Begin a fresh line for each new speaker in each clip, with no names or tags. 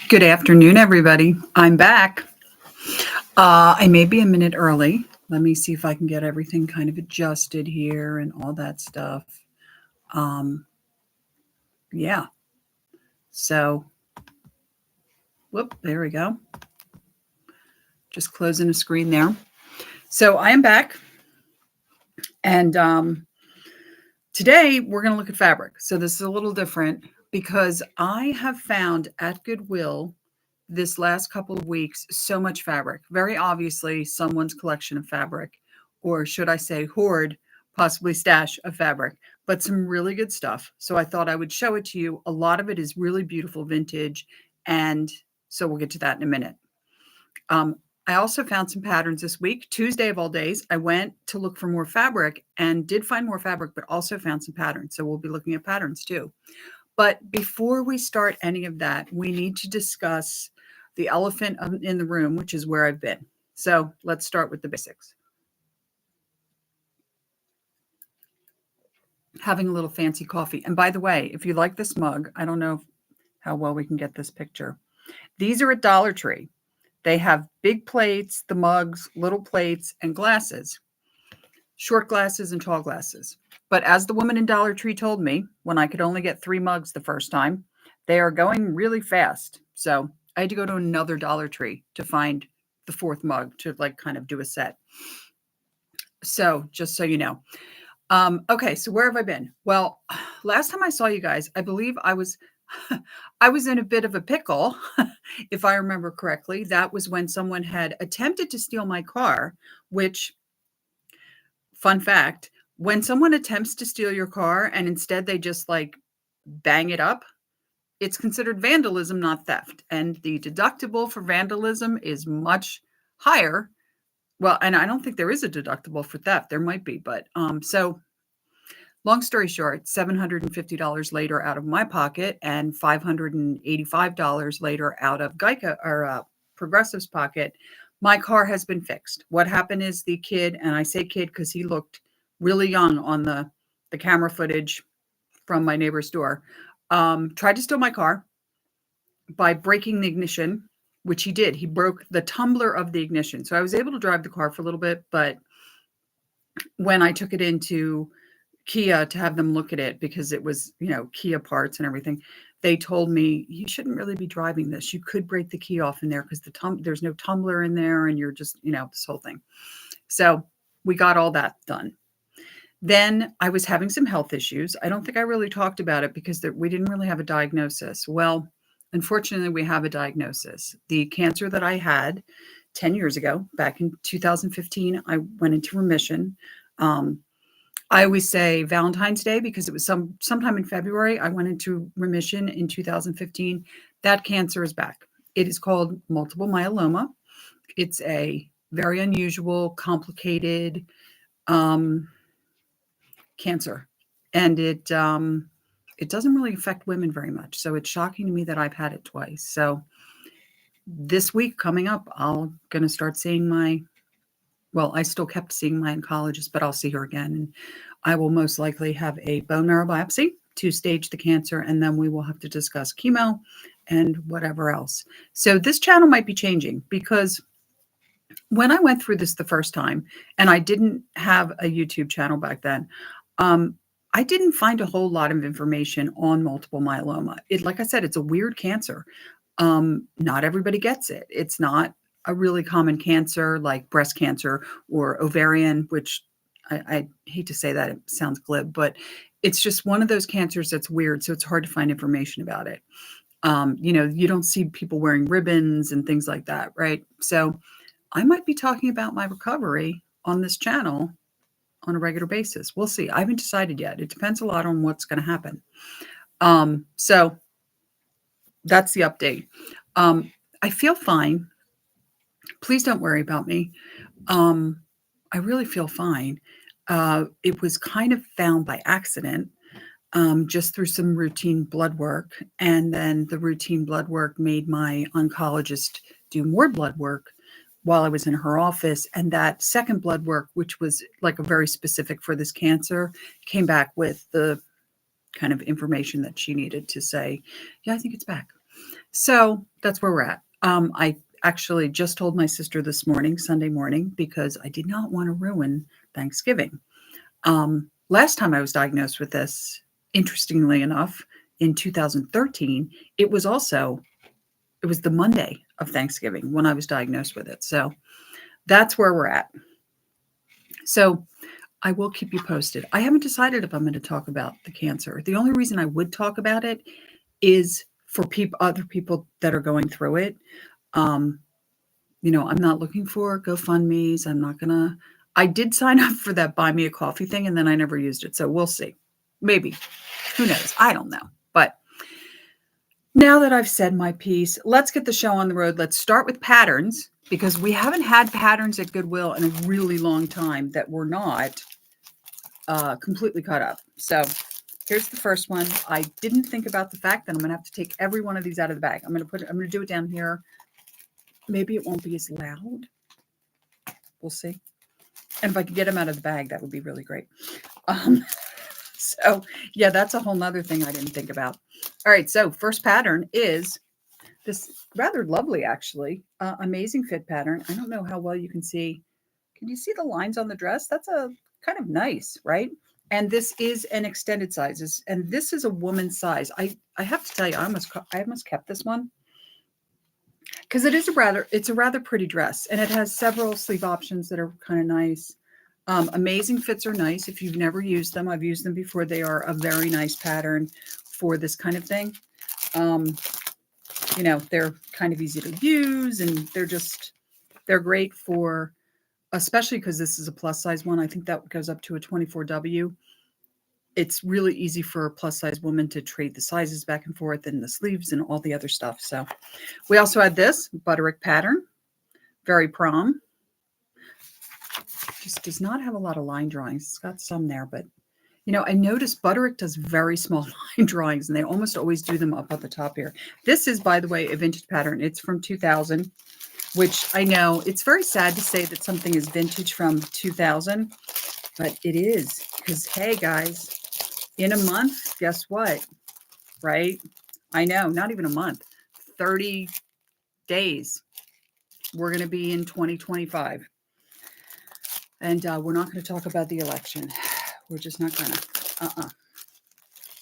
Good afternoon, everybody. I'm back. I may be a minute early. Let me see if I can get everything kind of adjusted here and all that stuff. Yeah. So, whoop, there we go. Just closing the screen there. So I am back. And today we're going to look at fabric. So this is a little different because I have found at Goodwill this last couple of weeks so much fabric. Very obviously someone's collection of fabric, or should I say hoard, possibly stash of fabric, but some really good stuff. So I thought I would show it to you. A lot of it is really beautiful vintage, and so we'll get to that in a minute. I also found some patterns this week. Tuesday of all days, I went to look for more fabric and did find more fabric, but also found some patterns. So we'll be looking at patterns too. But before we start any of that, we need to discuss the elephant in the room, which is where I've been. So let's start with the basics. Having a little fancy coffee. And by the way, if you like this mug, I don't know how well we can get this picture. These are at Dollar Tree. They have big plates, the mugs, little plates, and glasses. Short glasses and tall glasses. But as the woman in Dollar Tree told me, when I could only get 3 mugs the first time, they are going really fast. So I had to go to another Dollar Tree to find the 4th mug to kind of do a set. So just so you know. Okay, so where have I been? Well, last time I saw you guys, I believe I was in a bit of a pickle, if I remember correctly. That was when someone had attempted to steal my car, which, fun fact, when someone attempts to steal your car and instead they just bang it up, it's considered vandalism, not theft. And the deductible for vandalism is much higher. Well, and I don't think there is a deductible for theft. There might be, but so long story short, $750 later out of my pocket and $585 later out of Geico or Progressive's pocket, my car has been fixed. What happened is the kid, and I say kid because he looked really young on the camera footage from my neighbor's door, tried to steal my car by breaking the ignition, which he did. He broke the tumbler of the ignition. So I was able to drive the car for a little bit, but when I took it into Kia to have them look at it, because it was, Kia parts and everything, they told me, you shouldn't really be driving this. You could break the key off in there because there's no tumbler in there and you're just, this whole thing. So we got all that done. Then I was having some health issues. I don't think I really talked about it because we didn't really have a diagnosis. Well, unfortunately, we have a diagnosis. The cancer that I had 10 years ago, back in 2015, I went into remission. I always say Valentine's Day because it was sometime in February. I went into remission in 2015. That cancer is back. It is called multiple myeloma. It's a very unusual, complicated cancer, and it doesn't really affect women very much. So it's shocking to me that I've had it twice. So this week coming up, I'm going to start seeing I still kept seeing my oncologist, but I'll see her again. And I will most likely have a bone marrow biopsy to stage the cancer. And then we will have to discuss chemo and whatever else. So this channel might be changing because when I went through this the first time, and I didn't have a YouTube channel back then, I didn't find a whole lot of information on multiple myeloma. Like I said, it's a weird cancer. Not everybody gets it. It's not a really common cancer like breast cancer or ovarian, which I hate to say that, it sounds glib, but it's just one of those cancers that's weird. So it's hard to find information about it. You don't see people wearing ribbons and things like that, right? So I might be talking about my recovery on this channel on a regular basis. We'll see. I haven't decided yet. It depends a lot on what's going to happen. So that's the update. I feel fine. Please don't worry about me. I really feel fine. It was kind of found by accident, just through some routine blood work. And then the routine blood work made my oncologist do more blood work while I was in her office. And that second blood work, which was a very specific for this cancer, came back with the kind of information that she needed to say, yeah, I think it's back. So that's where we're at. I actually just told my sister this morning, Sunday morning, because I did not want to ruin Thanksgiving. Last time I was diagnosed with this, interestingly enough, in 2013, it was the Monday of Thanksgiving when I was diagnosed with it. So that's where we're at. So I will keep you posted. I haven't decided if I'm going to talk about the cancer. The only reason I would talk about it is for other people that are going through it. Um, I'm not looking for GoFundMe's. I did sign up for that buy me a coffee thing and then I never used it. So we'll see. Maybe. Who knows? I don't know. But now that I've said my piece, let's get the show on the road. Let's start with patterns because we haven't had patterns at Goodwill in a really long time that were not completely cut up. So here's the first one. I didn't think about the fact that I'm going to have to take every one of these out of the bag. I'm going to do it down here. Maybe it won't be as loud. We'll see. And if I could get them out of the bag, that would be really great. So yeah, that's a whole nother thing I didn't think about. All right. So first pattern is this rather lovely, actually, amazing fit pattern. I don't know how well you can see. Can you see the lines on the dress? That's a kind of nice, right? And this is an extended sizes, and this is a woman's size. I have to tell you, I almost kept this one because it's a rather pretty dress, and it has several sleeve options that are kind of nice. Amazing fits are nice. If you've never used them, I've used them before. They are a very nice pattern for this kind of thing. They're kind of easy to use, and they're great for, especially because this is a plus size one. I think that goes up to a 24W. It's really easy for a plus size woman to trade the sizes back and forth and the sleeves and all the other stuff. So we also had this Butterick pattern, very prom. Just does not have a lot of line drawings. It's got some there, but I noticed Butterick does very small line drawings, and they almost always do them up at the top here. This is, by the way, a vintage pattern. It's from 2000, which I know it's very sad to say that something is vintage from 2000, but it is because, hey, guys, in a month, guess what? Right? I know, not even a month, 30 days. We're going to be in 2025. And we're not going to talk about the election. We're just not going to.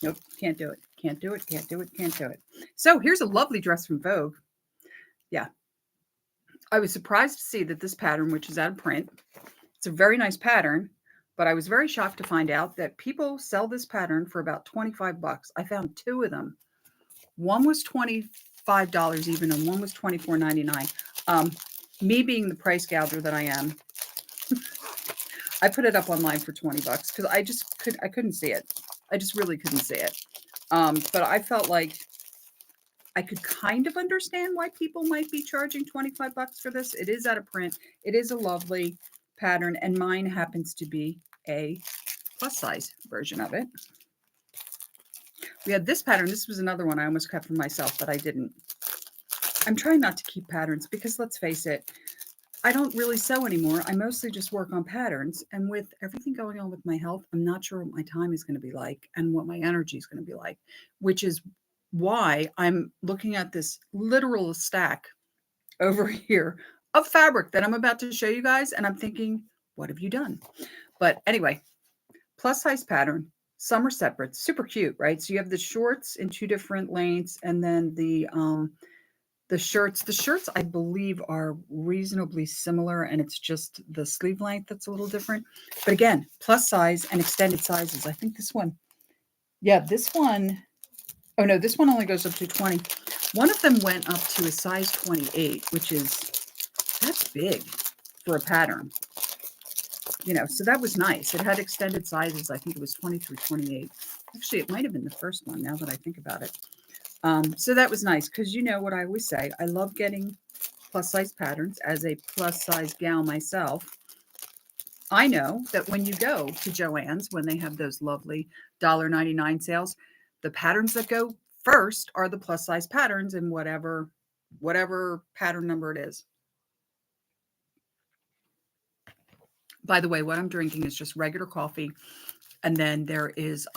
Nope, can't do it. Can't do it. Can't do it. Can't do it. So here's a lovely dress from Vogue. Yeah. I was surprised to see that this pattern, which is out of print, it's a very nice pattern, but I was very shocked to find out that people sell this pattern for about 25 bucks. I found two of them. One was $25 even, and one was $24.99. Me being the price gouger that I am, I put it up online for 20 bucks because I couldn't see it. I just really couldn't see it. But I felt like I could kind of understand why people might be charging 25 bucks for this. It is out of print. It is a lovely pattern, and mine happens to be a plus size version of it. We had this pattern. This was another one I almost kept for myself, but I didn't. I'm trying not to keep patterns because let's face it, I don't really sew anymore. I mostly just work on patterns. And with everything going on with my health, I'm not sure what my time is going to be like and what my energy is going to be like, which is why I'm looking at this literal stack over here of fabric that I'm about to show you guys. And I'm thinking, what have you done? But anyway, plus size pattern. Some are separate, super cute, right? So you have the shorts in two different lengths, and then the shirts. The shirts, I believe, are reasonably similar, and it's just the sleeve length that's a little different. But again, plus size and extended sizes. I think this one, this one only goes up to 20. One of them went up to a size 28, that's big for a pattern. So that was nice. It had extended sizes. I think it was 20 through 28. Actually, it might have been the first one now that I think about it. So that was nice because you know what I always say, I love getting plus size patterns as a plus size gal myself. I know that when you go to Joann's, when they have those lovely $1.99 sales, the patterns that go first are the plus size patterns in whatever pattern number it is. By the way, what I'm drinking is just regular coffee. And then there is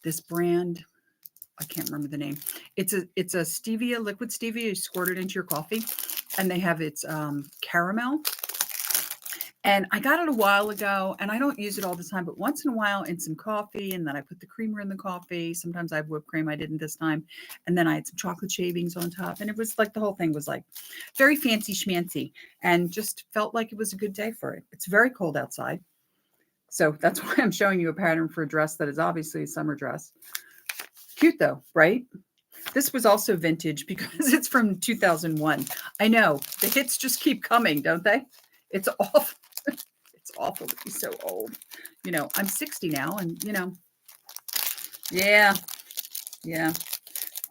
this brand. I can't remember the name. It's a stevia, liquid stevia. You squirt it into your coffee, and they have its caramel. And I got it a while ago, and I don't use it all the time, but once in a while in some coffee, and then I put the creamer in the coffee. Sometimes I have whipped cream. I didn't this time. And then I had some chocolate shavings on top. And it was like the whole thing was like very fancy schmancy and just felt like it was a good day for it. It's very cold outside. So that's why I'm showing you a pattern for a dress that is obviously a summer dress. Cute though, right? This was also vintage because it's from 2001. I know, the hits just keep coming, don't they? It's awful. It's awful to be so old. You know, I'm 60 now and, you know, yeah,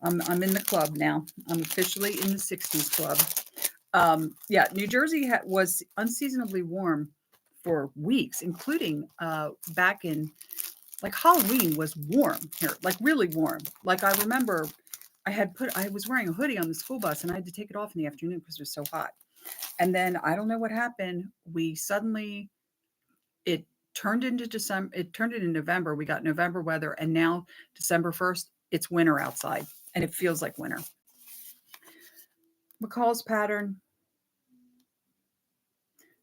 I'm in the club now. I'm officially in the 60s club. Yeah, New Jersey was unseasonably warm for weeks, including back in, like, Halloween was warm here, like really warm. Like I remember I was wearing a hoodie on the school bus and I had to take it off in the afternoon because it was so hot. And then I don't know what happened. We suddenly, it turned into December, it turned into November. We got November weather, and now December 1st, it's winter outside and it feels like winter. McCall's pattern.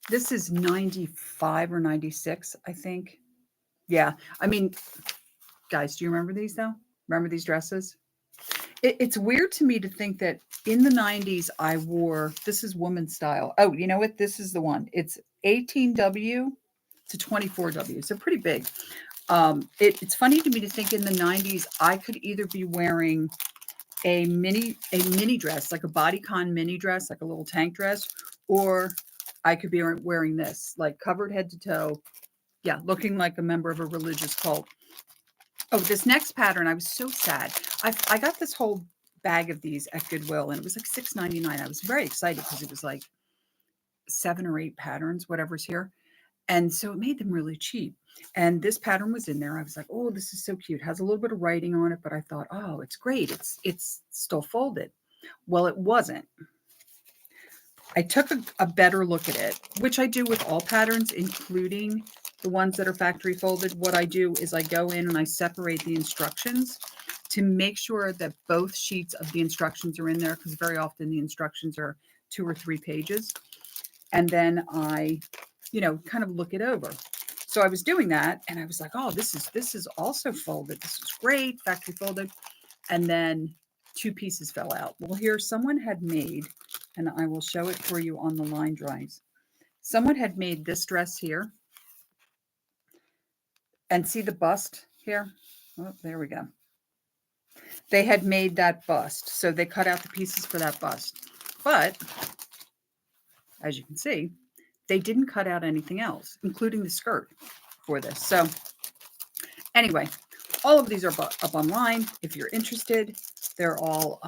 This is 95 or 96, I think. Yeah. I mean, guys, do you remember these though? Remember these dresses? It's weird to me to think that in the 90s I wore, this is woman style. Oh, you know what? This is the one. It's 18W to 24W. So pretty big. It's funny to me to think in the 90s I could either be wearing a mini dress, like a bodycon mini dress, like a little tank dress, or I could be wearing this, like covered head to toe. Yeah, looking like a member of a religious cult. Oh, this next pattern, I was so sad. I got this whole bag of these at Goodwill, and it was like $6.99. I was very excited because it was like 7 or 8 patterns, whatever's here. And so it made them really cheap. And this pattern was in there. I was like, oh, this is so cute. It has a little bit of writing on it, but I thought, oh, it's great. It's still folded. Well, it wasn't. I took a better look at it, which I do with all patterns, including the ones that are factory folded. What I do is I go in and I separate the instructions to make sure that both sheets of the instructions are in there, because very often the instructions are 2 or 3 pages. And then I, you know, kind of look it over. So I was doing that and I was like, oh, this is also folded. This is great, factory folded. And then 2 pieces fell out. Well, here someone had made, and I will show it for you on the line drawings. Someone had made this dress here. And see the bust here? Oh, there we go. They had made that bust. So they cut out the pieces for that bust. But as you can see, they didn't cut out anything else, including the skirt for this. So anyway, all of these are up online. If you're interested, they're all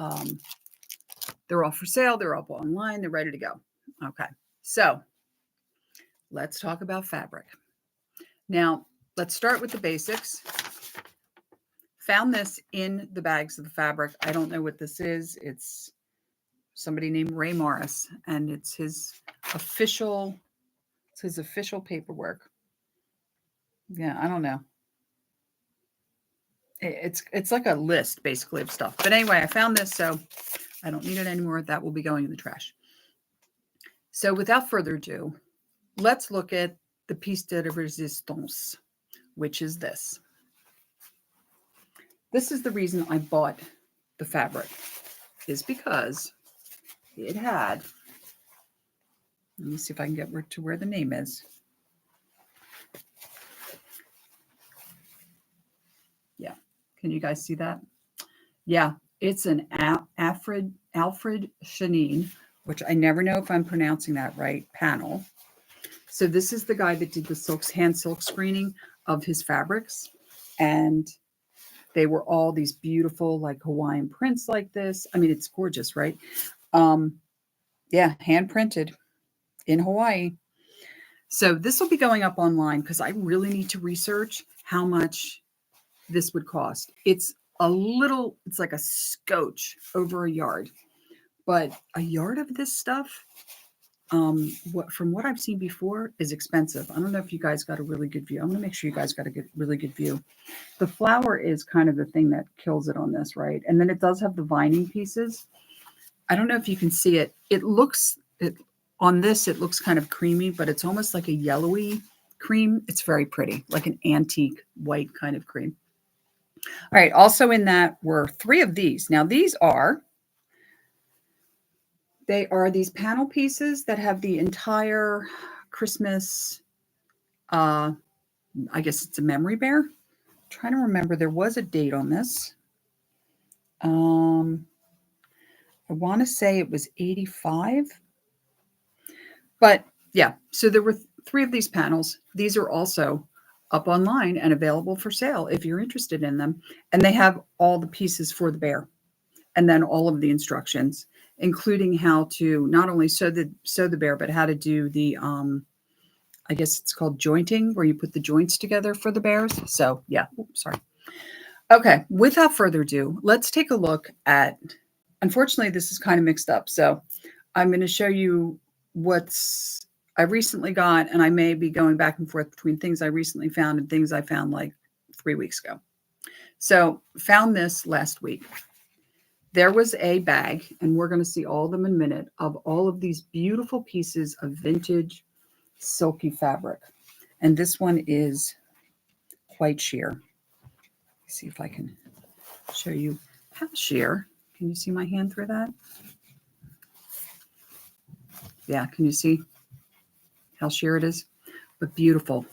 for sale. They're up online. They're ready to go. Okay. So let's talk about fabric. Now, let's start with the basics. Found this in the bags of the fabric. I don't know what this is. It's somebody named Ray Morris, and it's his official paperwork. Yeah, I don't know. It's like a list basically of stuff. But anyway, I found this, so I don't need it anymore. That will be going in the trash. So without further ado, let's look at the piece de resistance, which is this. This is the reason I bought the fabric, is because it had, let me see if I can get to where the name is. Yeah. Can you guys see that? Yeah. It's an Alfred Shanine, which I never know if I'm pronouncing that right, panel. So this is the guy that did the hand silk screening of his fabrics. And they were all these beautiful, like Hawaiian prints like this. I mean, it's gorgeous, right? Yeah, hand printed in Hawaii. So this will be going up online because I really need to research how much this would cost. It's like a scotch over a yard. But a yard of this stuff, from what I've seen before, is expensive. I don't know if you guys got a really good view. I'm gonna make sure you guys got a really good view. The flower is kind of the thing that kills it on this, right? And then it does have the vining pieces. I don't know if you can see it. On this, it looks kind of creamy, but it's almost like a yellowy cream. It's very pretty, like an antique white kind of cream. All right, also in that were 3 of these. Now they are these panel pieces that have the entire Christmas, I guess it's a memory bear. I'm trying to remember, there was a date on this. I want to say it was 85. But yeah, so there were 3 of these panels. These are also up online and available for sale if you're interested in them. And they have all the pieces for the bear, and then all of the instructions, including how to not only sew the bear, but how to do the I guess it's called jointing, where you put the joints together for the bears. So yeah, sorry. Okay, without further ado, let's take a look at, unfortunately, this is kind of mixed up. So I'm going to show you what's I recently got, and I may be going back and forth between things I recently found and things I found like 3 weeks ago. So found this last week. There was a bag, and we're going to see all of them in a minute, of all of these beautiful pieces of vintage silky fabric. And this one is quite sheer. Let's see if I can show you how sheer. Can you see my hand through that? Yeah, can you see how sheer it is? But beautiful.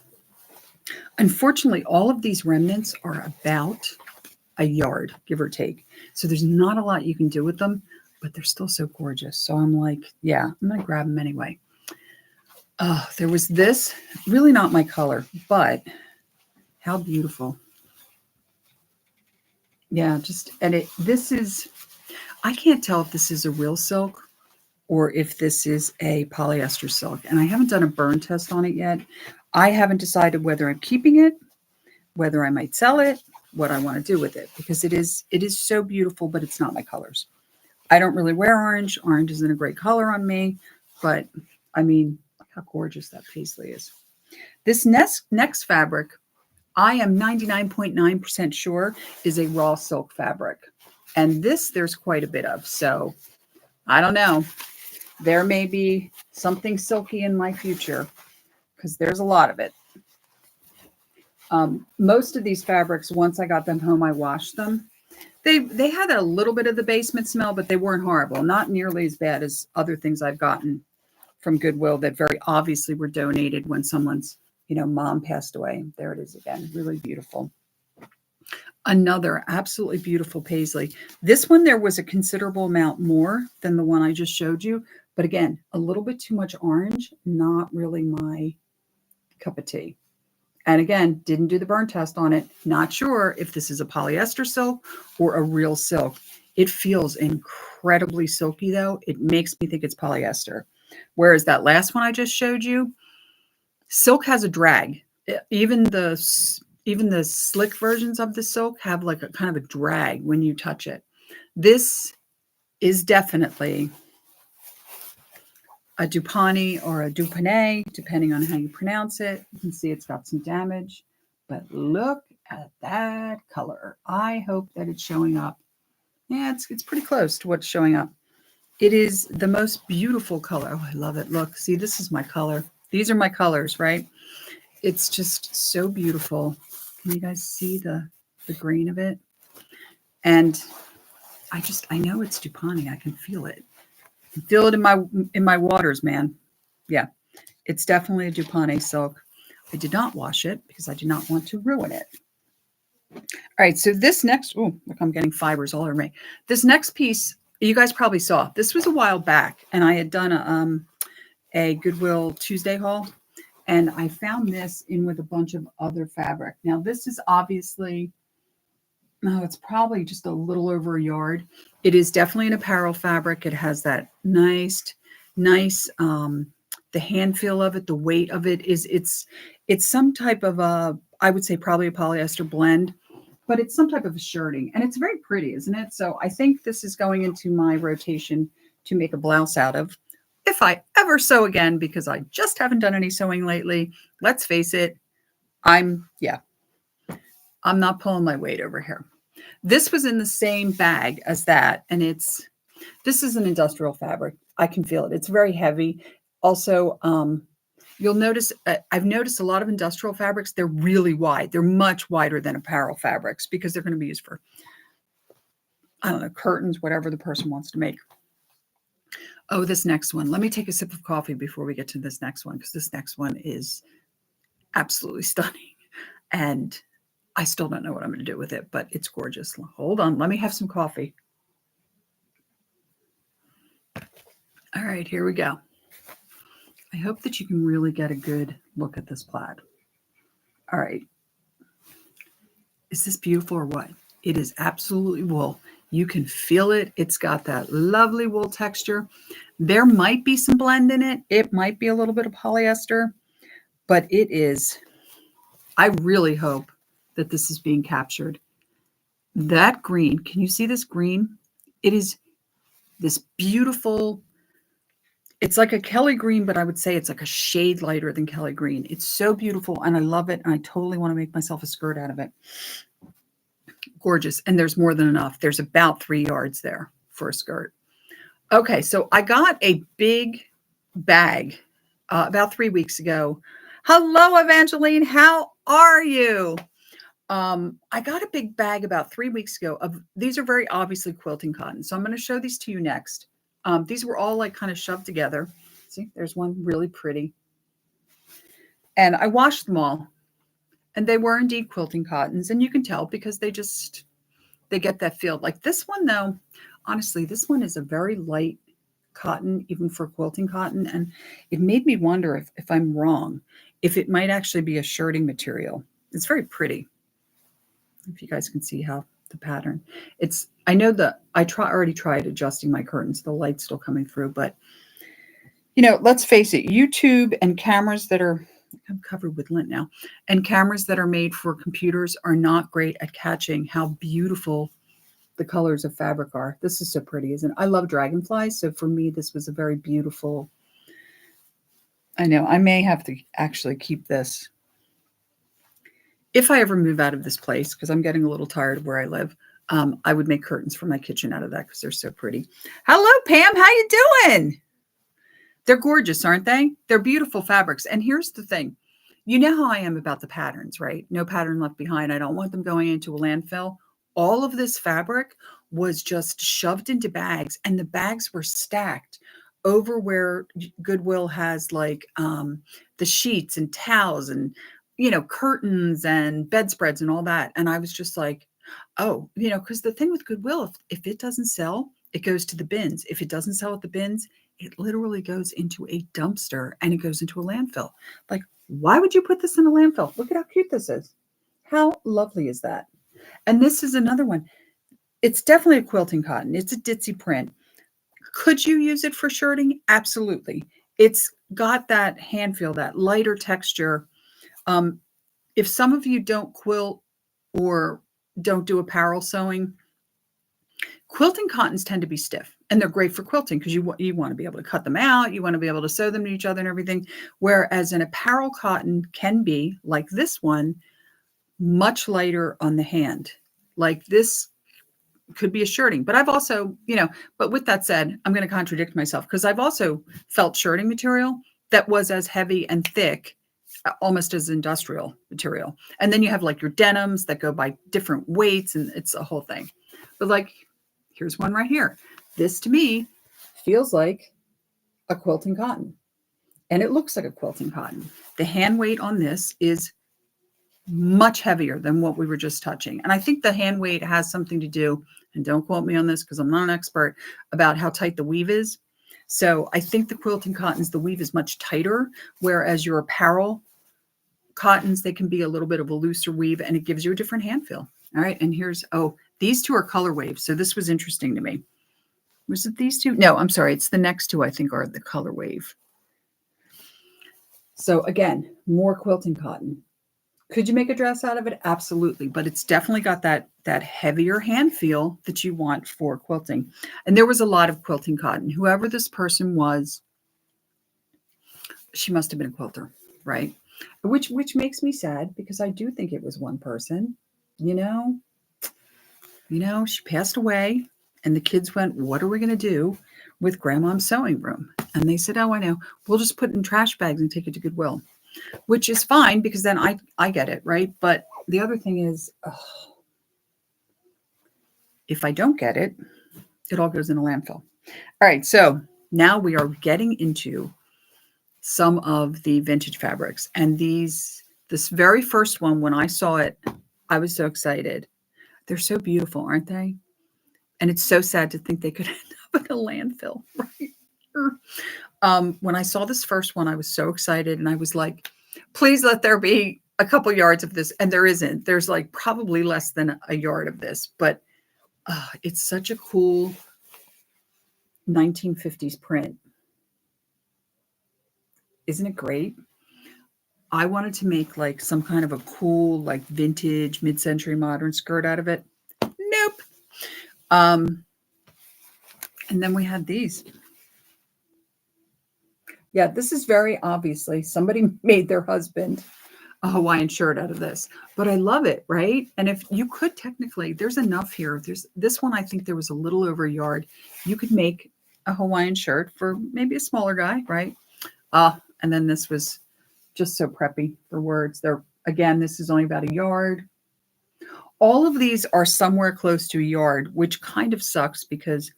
Unfortunately, all of these remnants are about a yard, give or take. So there's not a lot you can do with them, but they're still so gorgeous. So I'm like, yeah, I'm going to grab them anyway. There was this, really not my color, but how beautiful. Yeah, this is, I can't tell if this is a real silk or if this is a polyester silk. And I haven't done a burn test on it yet. I haven't decided whether I'm keeping it, whether I might sell it, what I want to do with it, because it is so beautiful, but it's not my colors. I don't really wear orange. Orange isn't a great color on me, but I mean, look how gorgeous that paisley is. This next fabric, I am 99.9% sure is a raw silk fabric. And this there's quite a bit of. So I don't know. There may be something silky in my future because there's a lot of it. Most of these fabrics, once I got them home, I washed them. They had a little bit of the basement smell, but they weren't horrible. Not nearly as bad as other things I've gotten from Goodwill that very obviously were donated when someone's, mom passed away. There it is again. Really beautiful. Another absolutely beautiful paisley. This one, there was a considerable amount more than the one I just showed you. But again, a little bit too much orange. Not really my cup of tea. And again, didn't do the burn test on it. Not sure if this is a polyester silk or a real silk. It feels incredibly silky, though. It makes me think it's polyester. Whereas that last one I just showed you, silk has a drag. Even the slick versions of the silk have like a kind of a drag when you touch it. This is definitely a Dupani or a Dupane, depending on how you pronounce it. You can see it's got some damage, but look at that color. I hope that it's showing up. Yeah, it's pretty close to what's showing up. It is the most beautiful color. Oh, I love it. Look, see, this is my color. These are my colors, right? It's just so beautiful. Can you guys see the green of it? And I know it's Dupani. I can feel it. I can feel it in my waters, man. Yeah, it's definitely a Dupani silk. I did not wash it because I did not want to ruin it. All right, so this next, oh, look, I'm getting fibers all over me. This next piece, you guys probably saw. This was a while back, and I had done a Goodwill Tuesday haul, and I found this in with a bunch of other fabric. Now, this is obviously, it's probably just a little over a yard. It is definitely an apparel fabric. It has that nice, the hand feel of it, the weight of it is, it's some type of I would say probably a polyester blend, but it's some type of a shirting, and it's very pretty, isn't it? So I think this is going into my rotation to make a blouse out of. if I ever sew again, because I just haven't done any sewing lately, let's face it, I'm not pulling my weight over here. This was in the same bag as that, and this is an industrial fabric. I can feel it. It's very heavy. Also, you'll notice, I've noticed a lot of industrial fabrics, they're really wide. They're much wider than apparel fabrics because they're going to be used for, I don't know, curtains, whatever the person wants to make. Oh, this next one. Let me take a sip of coffee before we get to this next one, because this next one is absolutely stunning. And I still don't know what I'm going to do with it, but it's gorgeous. Hold on. Let me have some coffee. All right, here we go. I hope that you can really get a good look at this plaid. All right. Is this beautiful or what? It is absolutely wool. You can feel it. It's got that lovely wool texture. There might be some blend in it. It might be a little bit of polyester, but it is, I really hope that this is being captured. That green, can you see this green? It is this beautiful, it's like a Kelly green, but I would say it's like a shade lighter than Kelly green. It's so beautiful and I love it. And I totally want to make myself a skirt out of it. Gorgeous. And there's more than enough. There's about 3 yards there for a skirt. Okay, so I got a big bag about 3 weeks ago. Hello, Evangeline. How are you? I got a big bag about 3 weeks ago of, these are very obviously quilting cotton. So I'm going to show these to you next. These were all like kind of shoved together. See, there's one really pretty. And I washed them all. And they were indeed quilting cottons. And you can tell because they get that feel. Like this one, though, honestly, this one is a very light cotton, even for quilting cotton. And it made me wonder if I'm wrong, if it might actually be a shirting material. It's very pretty. If you guys can see how the pattern. I know that I already tried adjusting my curtains. The light's still coming through. But, you know, let's face it, YouTube and cameras that are, I'm covered with lint now, and cameras that are made for computers are not great at catching how beautiful the colors of fabric are. This is so pretty, isn't it? I love dragonflies, so for me, this was a very beautiful. I know I may have to actually keep this if I ever move out of this place, because I'm getting a little tired of where I live. I would make curtains for my kitchen out of that because they're so pretty. Hello, Pam. How you doing? They're gorgeous, aren't they? They're beautiful fabrics. And here's the thing. You know how I am about the patterns, right? No pattern left behind. I don't want them going into a landfill. All of this fabric was just shoved into bags, and the bags were stacked over where Goodwill has like the sheets and towels and, you know, curtains and bedspreads and all that. And I was just like, oh, you know, because the thing with Goodwill, if it doesn't sell, it goes to the bins. If it doesn't sell at the bins, it literally goes into a dumpster and it goes into a landfill. Like, why would you put this in a landfill? Look at how cute this is. How lovely is that? And this is another one. It's definitely a quilting cotton. It's a ditzy print. Could you use it for shirting? Absolutely. It's got that hand feel, that lighter texture. If some of you don't quilt or don't do apparel sewing, quilting cottons tend to be stiff, and they're great for quilting because you want to be able to cut them out. You want to be able to sew them to each other and everything. Whereas an apparel cotton can be, like this one, much lighter on the hand. Like this could be a shirting. But I've also, you know, but with that said, I'm going to contradict myself because I've also felt shirting material that was as heavy and thick almost as industrial material. And then you have like your denims that go by different weights, and it's a whole thing. But like, here's one right here. This to me feels like a quilting cotton, and it looks like a quilting cotton. The hand weight on this is much heavier than what we were just touching. And I think the hand weight has something to do, and don't quote me on this because I'm not an expert, about how tight the weave is. So I think the quilting cottons, the weave is much tighter, whereas your apparel cottons, they can be a little bit of a looser weave, and it gives you a different hand feel. All right. And here's, oh, these two are color waves. So this was interesting to me. Was it these two? No, I'm sorry. It's the next two, I think, are the color wave. So again, more quilting cotton. Could you make a dress out of it? Absolutely. But it's definitely got that heavier hand feel that you want for quilting. And there was a lot of quilting cotton. Whoever this person was, She must have been a quilter, right? Which makes me sad because I do think it was one person. You know, she passed away, and the kids went, "What are we going to do with Grandma's sewing room?" And they said, "Oh, I know. We'll just put it in trash bags and take it to Goodwill," which is fine because then I get it, right? But the other thing is, if I don't get it, it all goes in a landfill. All right, so now we are getting into some of the vintage fabrics, and this very first one, when I saw it, I was so excited. They're so beautiful, aren't they? And it's so sad to think they could end up in a landfill, right? When I saw this first one, I was so excited, and I was like, please let there be a couple yards of this. And there isn't. There's like probably less than a yard of this, but it's such a cool 1950s print. Isn't it great? I wanted to make like some kind of a cool, like vintage, mid-century modern skirt out of it. Nope. And then we had these. Yeah, this is very obviously somebody made their husband a Hawaiian shirt out of this, but I love it, right? And if you could technically, there's enough here. There's this one, I think there was a little over a yard. You could make a Hawaiian shirt for maybe a smaller guy, right? And then this was just so preppy for words. Again, this is only about a yard. All of these are somewhere close to a yard, which kind of sucks because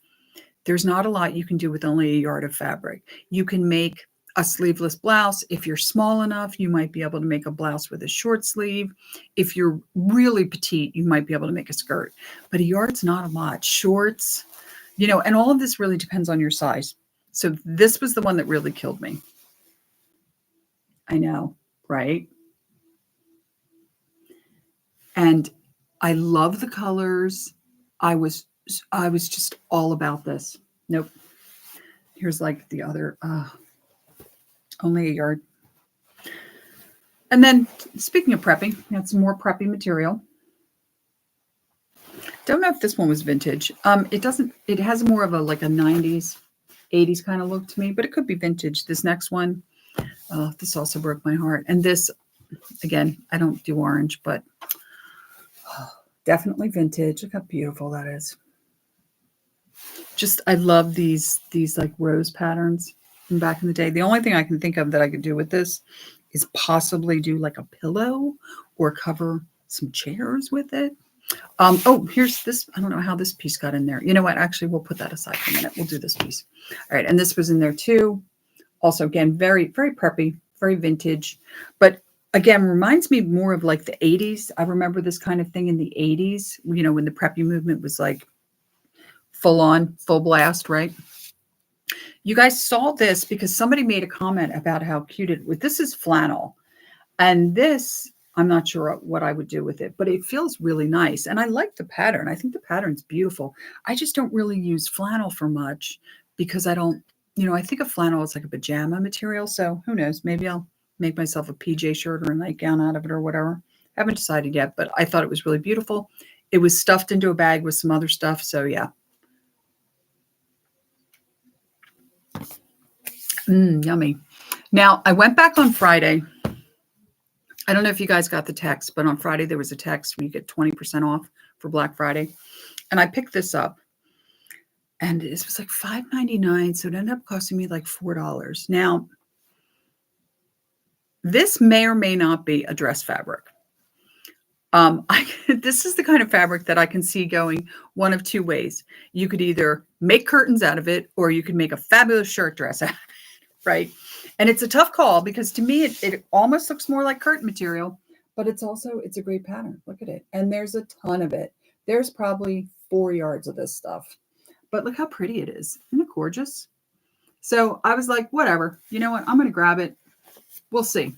there's not a lot you can do with only a yard of fabric. You can make a sleeveless blouse. If you're small enough, you might be able to make a blouse with a short sleeve. If you're really petite, you might be able to make a skirt. But a yard's not a lot. Shorts, and all of this really depends on your size. So this was the one that really killed me. I know, right? And I love the colors. I was just all about this. Nope. Here's like the other, only a yard. And then speaking of prepping, got some more preppy material. Don't know if this one was vintage. It has more of a 90s, 80s kind of look to me, but it could be vintage. This next one, this also broke my heart. And this, again, I don't do orange, but definitely vintage. Look how beautiful that is. I love these like rose patterns from back in the day. The only thing I can think of that I could do with this is possibly do like a pillow or cover some chairs with it. Oh, here's this. I don't know how this piece got in there. You know what? Actually, we'll put that aside for a minute. We'll do this piece. All right. And this was in there too. Also, again, very, very preppy, very vintage. But again, reminds me more of like the 80s. I remember this kind of thing in the 80s, when the preppy movement was like full on, full blast, right? You guys saw this because somebody made a comment about how cute it was. This is flannel. And this, I'm not sure what I would do with it, but it feels really nice. And I like the pattern. I think the pattern's beautiful. I just don't really use flannel for much because I don't, I think of flannel as like a pajama material. So who knows? Maybe I'll make myself a PJ shirt or a nightgown out of it or whatever. Haven't decided yet, but I thought it was really beautiful. It was stuffed into a bag with some other stuff. So yeah. Yummy. Now, I went back on Friday. I don't know if you guys got the text, but on Friday there was a text where you get 20% off for Black Friday. And I picked this up. And it was like $5.99, so it ended up costing me like $4. Now, this may or may not be a dress fabric. This is the kind of fabric that I can see going one of two ways. You could either make curtains out of it, or you could make a fabulous shirt dress out of it, right? And it's a tough call because to me, it almost looks more like curtain material, but it's a great pattern. Look at it. And there's a ton of it. There's probably 4 yards of this stuff, but look how pretty it is. Isn't it gorgeous? So I was like, whatever, you know what? I'm going to grab it. We'll see.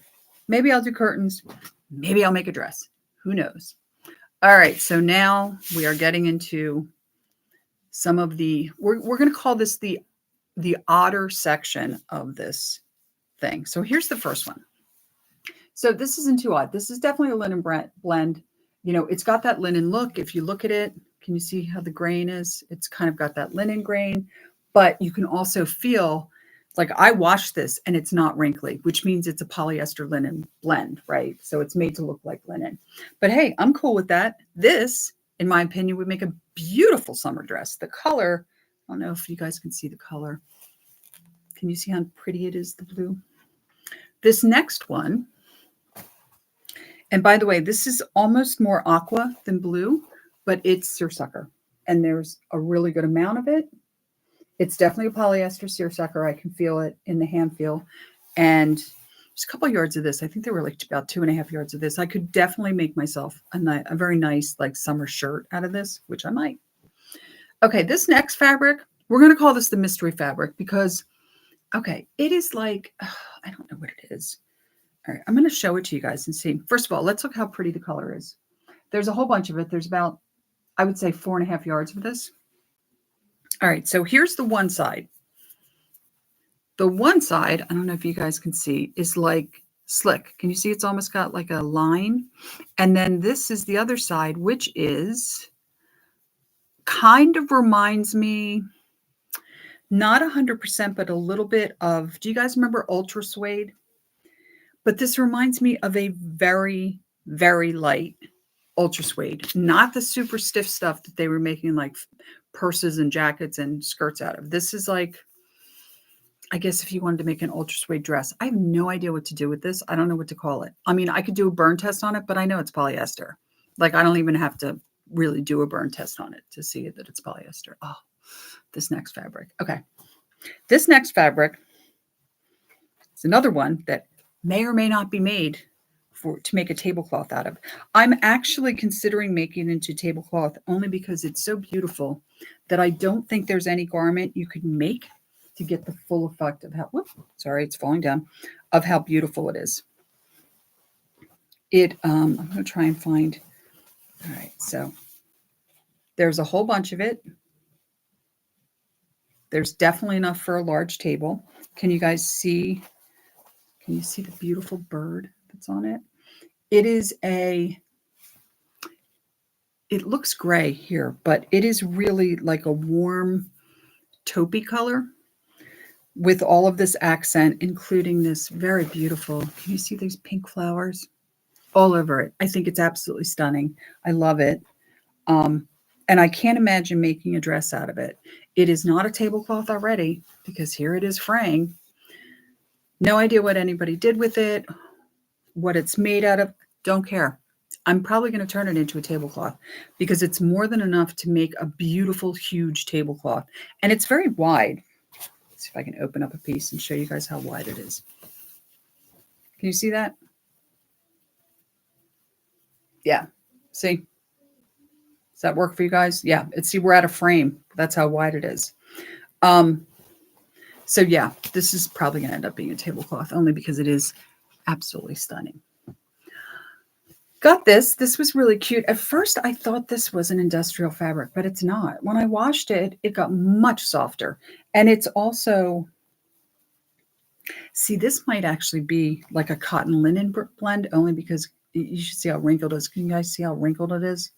Maybe I'll do curtains. Maybe I'll make a dress. Who knows? All right. So now we are getting into some of we're going to call this the odder section of this thing. So here's the first one. So this isn't too odd. This is definitely a linen blend. It's got that linen look. If you look at it, can you see how the grain is? It's kind of got that linen grain, but you can also feel Like I washed this and it's not wrinkly, which means it's a polyester linen blend, right? So it's made to look like linen. But hey, I'm cool with that. This, in my opinion, would make a beautiful summer dress. The color, I don't know if you guys can see the color. Can you see how pretty it is, the blue? This next one, and by the way, this is almost more aqua than blue, but it's seersucker. And there's a really good amount of it. It's definitely a polyester seersucker. I can feel it in the hand feel. And there's a couple of yards of this. I think there were like about 2.5 yards of this. I could definitely make myself a very nice like summer shirt out of this, which I might. Okay, this next fabric, we're going to call this the mystery fabric because, okay, it is like, I don't know what it is. All right, I'm going to show it to you guys and see. First of all, let's look how pretty the color is. There's a whole bunch of it. There's about, I would say 4.5 yards of this. All right, so here's the one side. The one side, I don't know if you guys can see, is like slick. Can you see it's almost got like a line? And then this is the other side, which is kind of reminds me, not 100%, but a little bit of, do you guys remember Ultra Suede? But this reminds me of a very, very light Ultra Suede, not the super stiff stuff that they were making like purses and jackets and skirts out of. This is like, I guess if you wanted to make an Ultra Suede dress, I have no idea what to do with this. I don't know what to call it. I mean, I could do a burn test on it, but I know it's polyester. Like I don't even have to really do a burn test on it to see that it's polyester. Oh, this next fabric. Okay. This next fabric is another one that may or may not be made to make a tablecloth out of. I'm actually considering making it into tablecloth only because it's so beautiful that I don't think there's any garment you could make to get the full effect of how, whoop, sorry, it's falling down, of how beautiful it is. I'm going to try and find, all right, so there's a whole bunch of it. There's definitely enough for a large table. Can you guys see, can you see the beautiful bird that's on it? It is it looks gray here, but it is really like a warm taupey color with all of this accent, including this very beautiful, can you see these pink flowers all over it? I think it's absolutely stunning. I love it. And I can't imagine making a dress out of it. It is not a tablecloth already because here it is fraying. No idea what anybody did with it, what it's made out of. Don't care. I'm probably going to turn it into a tablecloth because it's more than enough to make a beautiful, huge tablecloth. And it's very wide. Let's see if I can open up a piece and show you guys how wide it is. Can you see that? Yeah. See? Does that work for you guys? Yeah. See, we're out of frame. That's how wide it is. So yeah, this is probably going to end up being a tablecloth only because it is absolutely stunning. Got this. This was really cute. At first, I thought this was an industrial fabric, but it's not. When I washed it, it got much softer. And it's also, see, this might actually be like a cotton linen blend only because you should see how wrinkled it is. Can you guys see how wrinkled it is?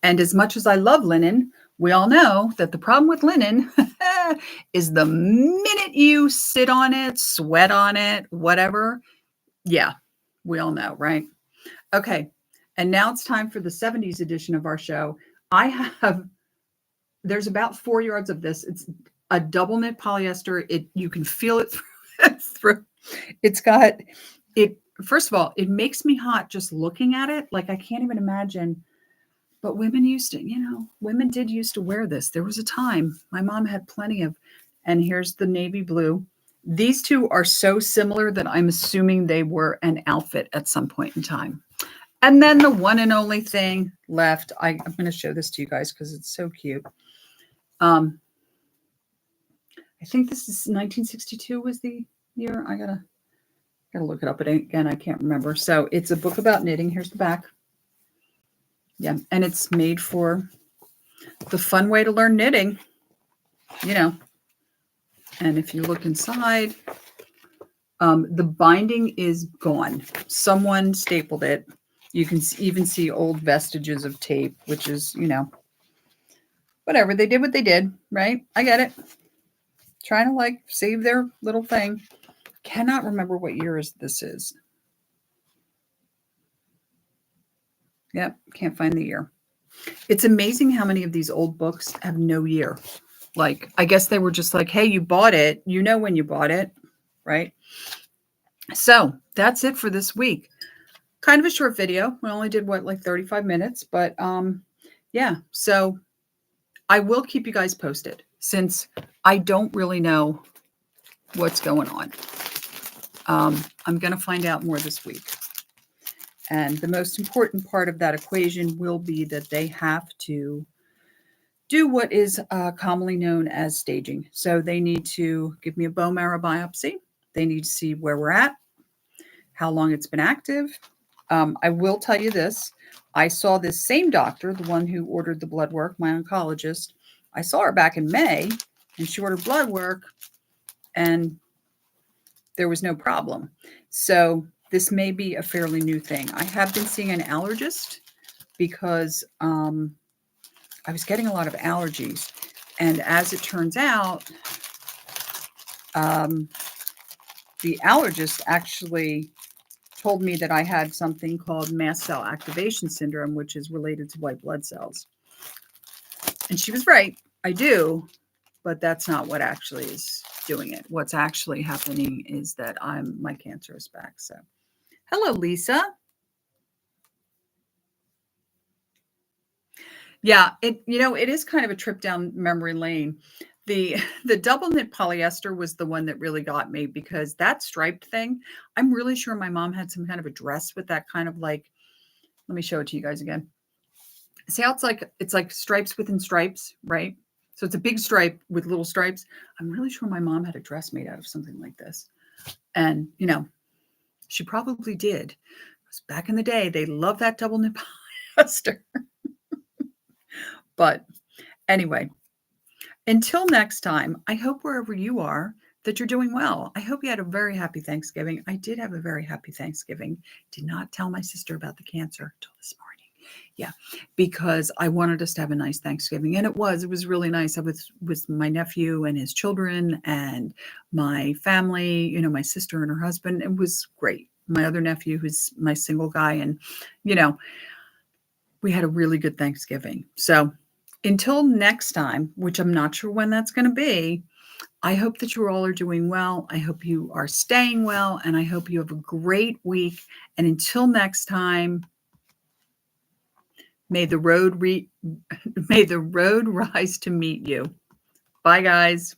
And as much as I love linen, we all know that the problem with linen is the minute you sit on it, sweat on it, whatever. Yeah, we all know, right? Okay. And now it's time for the 70s edition of our show. There's about 4 yards of this. It's a double knit polyester. You can feel it through. It's got it. First of all, it makes me hot just looking at it. Like I can't even imagine. But women used to, women did used to wear this. There was a time my mom had plenty of, and here's the navy blue. These two are so similar that I'm assuming they were an outfit at some point in time. And then the one and only thing left, I'm going to show this to you guys because it's so cute. I think this is 1962 was the year. I gotta look it up again. I can't remember. So it's a book about knitting. Here's the back. Yeah, and it's made for the fun way to learn knitting, And if you look inside, the binding is gone. Someone stapled it. You can even see old vestiges of tape, which is, whatever. They did what they did, right? I get it. trying to like save their little thing. Cannot remember what year this is. Yep, can't find the year. It's amazing how many of these old books have no year. Like, I guess they were just like, hey, you bought it. You know when you bought it, right? So that's it for this week. Kind of a short video. We only did what, like 35 minutes, but yeah. So I will keep you guys posted since I don't really know what's going on. I'm going to find out more this week. And the most important part of that equation will be that they have to do what is commonly known as staging. So they need to give me a bone marrow biopsy. They need to see where we're at, how long it's been active. I will tell you this. I saw this same doctor, the one who ordered the blood work, my oncologist. I saw her back in May, and she ordered blood work, and there was no problem. So this may be a fairly new thing. I have been seeing an allergist because I was getting a lot of allergies. And as it turns out, the allergist actually told me that I had something called mast cell activation syndrome, which is related to white blood cells. And she was right. I do, but that's not what actually is doing it. What's actually happening is that my cancer is back. So, hello, Lisa. Yeah, it is kind of a trip down memory lane. The double knit polyester was the one that really got me because that striped thing, I'm really sure my mom had some kind of a dress with that kind of like, let me show it to you guys again. See how it's like stripes within stripes, right? So it's a big stripe with little stripes. I'm really sure my mom had a dress made out of something like this. And, she probably did. Because back in the day, they loved that double knit polyester. But anyway, until next time, I hope wherever you are that you're doing well. I hope you had a very happy Thanksgiving. I did have a very happy Thanksgiving. Did not tell my sister about the cancer until this morning. Yeah, because I wanted us to have a nice Thanksgiving. And it was really nice. I was with my nephew and his children and my family, my sister and her husband. It was great. My other nephew, who's my single guy. And, we had a really good Thanksgiving. So until next time, which I'm not sure when that's going to be, I hope that you all are doing well. I hope you are staying well. And I hope you have a great week. And until next time, may the road rise to meet you. Bye, guys.